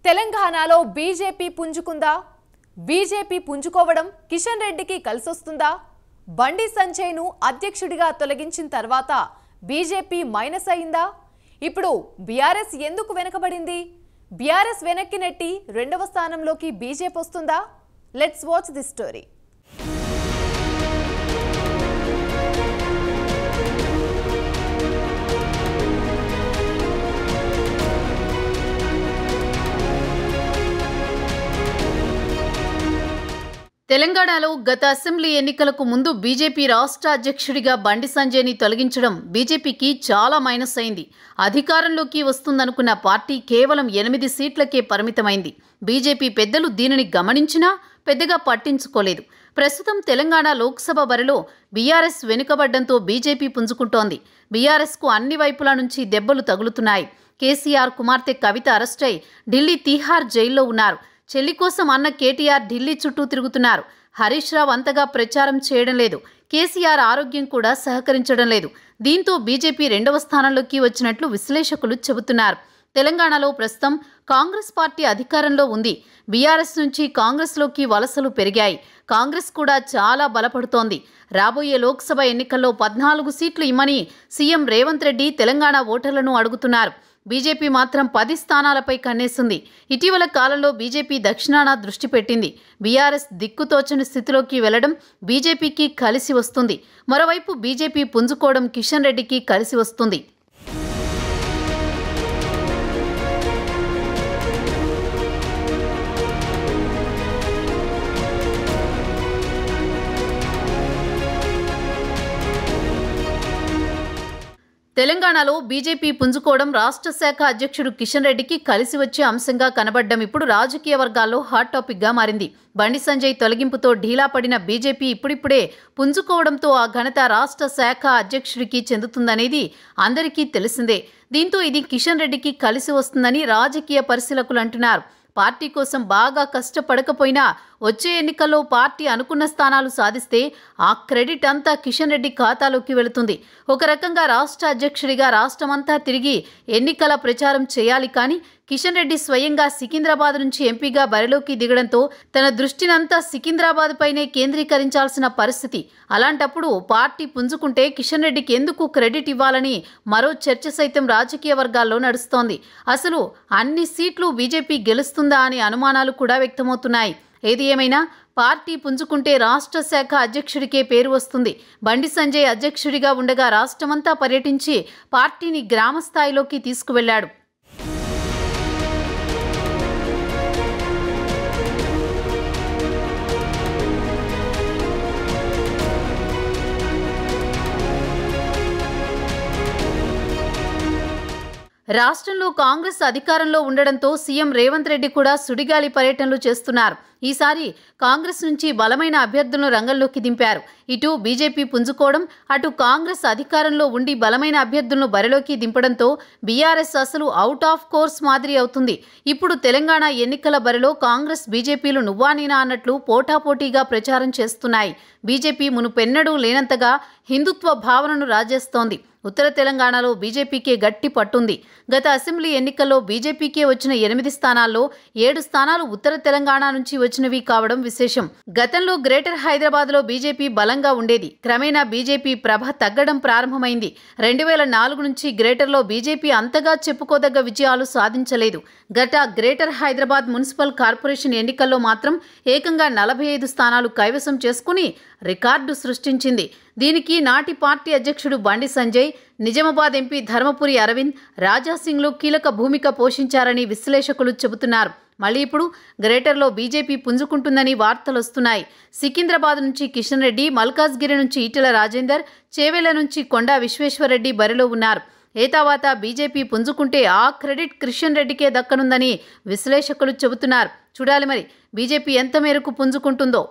తెలంగాణలో BJP పుంజుకుందా? BJP పుంజుకోవడం Kishan రెడ్డికి కలిసొస్తుందా? బండి సంజయ్ను అధ్యక్షుడిగా తొలగించిన తర్వాత బీజేపీ మైనస్ అయిందా? ఇప్పుడు బీఆర్ఎస్ ఎందుకు వెనకబడింది? బీఆర్ఎస్ వెనక్కి నెట్టి రెండవ స్థానంలోకి బీజేపీ వస్తుందా? Let's watch this story. తెలంగాణలో గత అసెంబ్లీ ఎన్నికలకు ముందు బీజేపీ రాష్ట్ర అధ్యక్షుడిగా బండి సంజయ్ని తొలగించడం బీజేపీకి చాలా మైనస్ అయింది. అధికారంలోకి వస్తుందనుకున్న పార్టీ కేవలం 8 సీట్లకే పరిమితమైంది. బీజేపీ పెద్దలు దీనిని గమనించినా పెద్దగా పట్టించుకోలేదు. ప్రస్తుతం తెలంగాణ లోక్సభ బరిలో బీఆర్ఎస్ వెనుకబడ్డంతో బీజేపీ పుంజుకుంటోంది. బీఆర్ఎస్కు అన్ని వైపుల నుంచి దెబ్బలు తగులుతున్నాయి. కేసీఆర్ కుమార్తె కవిత అరెస్టై ఢిల్లీ తీహార్ జైల్లో ఉన్నారు. చెల్లి కోసం అన్న కేటీఆర్ ఢిల్లీ చుట్టూ తిరుగుతున్నారు. హరీష్ రావు అంతగా ప్రచారం చేయడం లేదు. కేసీఆర్ ఆరోగ్యం కూడా సహకరించడం లేదు. దీంతో బీజేపీ రెండవ స్థానంలోకి వచ్చినట్లు విశ్లేషకులు చెబుతున్నారు. తెలంగాణలో ప్రస్తుతం కాంగ్రెస్ పార్టీ అధికారంలో ఉంది. బీఆర్ఎస్ నుంచి కాంగ్రెస్లోకి వలసలు పెరిగాయి. కాంగ్రెస్ కూడా చాలా బలపడుతోంది. రాబోయే లోక్సభ ఎన్నికల్లో 14 సీట్లు ఇమ్మని సీఎం రేవంత్ రెడ్డి తెలంగాణ ఓటర్లను అడుగుతున్నారు. బీజేపీ మాత్రం 10 స్థానాలపై కన్నేసింది. ఇటీవల కాలంలో బీజేపీ దక్షిణాన దృష్టి పెట్టింది. బీఆర్ఎస్ దిక్కుతోచని స్థితిలోకి వెళ్లడం బీజేపీకి కలిసి వస్తుంది. మరోవైపు బీజేపీ పుంజుకోవడం కిషన్ రెడ్డికి కలిసి వస్తుంది. తెలంగాణలో బీజేపీ పుంజుకోవడం రాష్ట్ర శాఖ అధ్యక్షుడు కిషన్ రెడ్డికి కలిసి వచ్చే అంశంగా కనబడ్డం ఇప్పుడు రాజకీయ వర్గాల్లో హాట్ టాపిక్గా మారింది. బండి సంజయ్ తొలగింపుతో ఢీలా పడిన బీజేపీ ఇప్పుడిప్పుడే పుంజుకోవడంతో ఆ ఘనత రాష్ట్ర శాఖ అధ్యక్షుడికి చెందుతుందనేది అందరికీ తెలిసిందే. దీంతో ఇది కిషన్ రెడ్డికి కలిసి వస్తుందని రాజకీయ పరిశీలకులు అంటున్నారు. పార్టీ కోసం బాగా కష్టపడకపోయినా వచ్చే ఎన్నికల్లో పార్టీ అనుకున్న స్థానాలు సాధిస్తే ఆ క్రెడిట్ అంతా కిషన్ రెడ్డి ఖాతాలోకి వెళుతుంది. ఒక రకంగా రాష్ట్ర అధ్యక్షుడిగా రాష్ట్రమంతా తిరిగి ఎన్నికల ప్రచారం చేయాలి. కానీ కిషన్ రెడ్డి స్వయంగా సికింద్రాబాద్ నుంచి ఎంపీగా బరిలోకి దిగడంతో తన దృష్టినంతా సికింద్రాబాద్ పైనే కేంద్రీకరించాల్సిన పరిస్థితి. అలాంటప్పుడు పార్టీ పుంజుకుంటే కిషన్ రెడ్డికి ఎందుకు క్రెడిట్ ఇవ్వాలని మరో చర్చ సైతం రాజకీయ వర్గాల్లో నడుస్తోంది. అసలు అన్ని సీట్లు బీజేపీ గెలుస్తుందా అనే అనుమానాలు కూడా వ్యక్తమవుతున్నాయి. ఏది ఏమైనా పార్టీ పుంజుకుంటే రాష్ట్ర శాఖ అధ్యక్షుడికే పేరు వస్తుంది. బండి సంజయ్ అధ్యక్షుడిగా ఉండగా రాష్ట్రమంతా పర్యటించి పార్టీని గ్రామ స్థాయిలోకి తీసుకువెళ్లాడు. రాష్ట్రంలో కాంగ్రెస్ అధికారంలో ఉండడంతో సీఎం రేవంత్ రెడ్డి కూడా సుడిగాలి పర్యటనలు చేస్తున్నారు. ఈసారి కాంగ్రెస్ నుంచి బలమైన అభ్యర్థులను రంగంలోకి దింపారు. ఇటు బీజేపీ పుంజుకోవడం, అటు కాంగ్రెస్ అధికారంలో ఉండి బలమైన అభ్యర్థులను బరిలోకి దింపడంతో బీఆర్ఎస్ అసలు అవుట్ ఆఫ్ కోర్స్ మాదిరి అవుతుంది. ఇప్పుడు తెలంగాణ ఎన్నికల బరిలో కాంగ్రెస్ బీజేపీలు నువ్వా నేనా అన్నట్లు పోటాపోటీగా ప్రచారం చేస్తున్నాయి. బీజేపీ మునుపెన్నడూ లేనంతగా హిందుత్వ భావనను రాజేస్తోంది. ఉత్తర తెలంగాణలో బీజేపీకే గట్టి పట్టుంది. గత అసెంబ్లీ ఎన్నికల్లో బీజేపీకే వచ్చిన 8 స్థానాల్లో 7 స్థానాలు ఉత్తర తెలంగాణ నుంచి వచ్చినవి కావడం విశేషం. గతంలో గ్రేటర్ హైదరాబాద్లో బీజేపీ బలంగా ఉండేది. క్రమేణా బీజేపీ ప్రభ తగ్గడం ప్రారంభమైంది. 2004 నుంచి గ్రేటర్లో బీజేపీ అంతగా చెప్పుకోదగ్గ విజయాలు సాధించలేదు. గత గ్రేటర్ హైదరాబాద్ మున్సిపల్ కార్పొరేషన్ ఎన్నికల్లో మాత్రం ఏకంగా 45 స్థానాలు కైవసం చేసుకుని రికార్డు సృష్టించింది. దీనికి నాటి పార్టీ అధ్యక్షుడు బండి సంజయ్, నిజామాబాద్ ఎంపీ ధర్మపురి అరవింద్, రాజాసింగ్లు కీలక భూమిక పోషించారని విశ్లేషకులు చెబుతున్నారు. మళ్ళీ ఇప్పుడు గ్రేటర్లో బీజేపీ పుంజుకుంటుందని వార్తలొస్తున్నాయి. సికింద్రాబాద్ నుంచి కిషన్ రెడ్డి, మల్కాజ్గిరి నుంచి ఈటెల రాజేందర్, చేవెళ్ల నుంచి కొండా విశ్వేశ్వరరెడ్డి బరిలో ఉన్నారు. ఏతావాత బీజేపీ పుంజుకుంటే ఆ క్రెడిట్ కిషన్ రెడ్డికే దక్కనుందని విశ్లేషకులు చెబుతున్నారు. చూడాలి మరి బీజేపీ ఎంత మేరకు పుంజుకుంటుందో.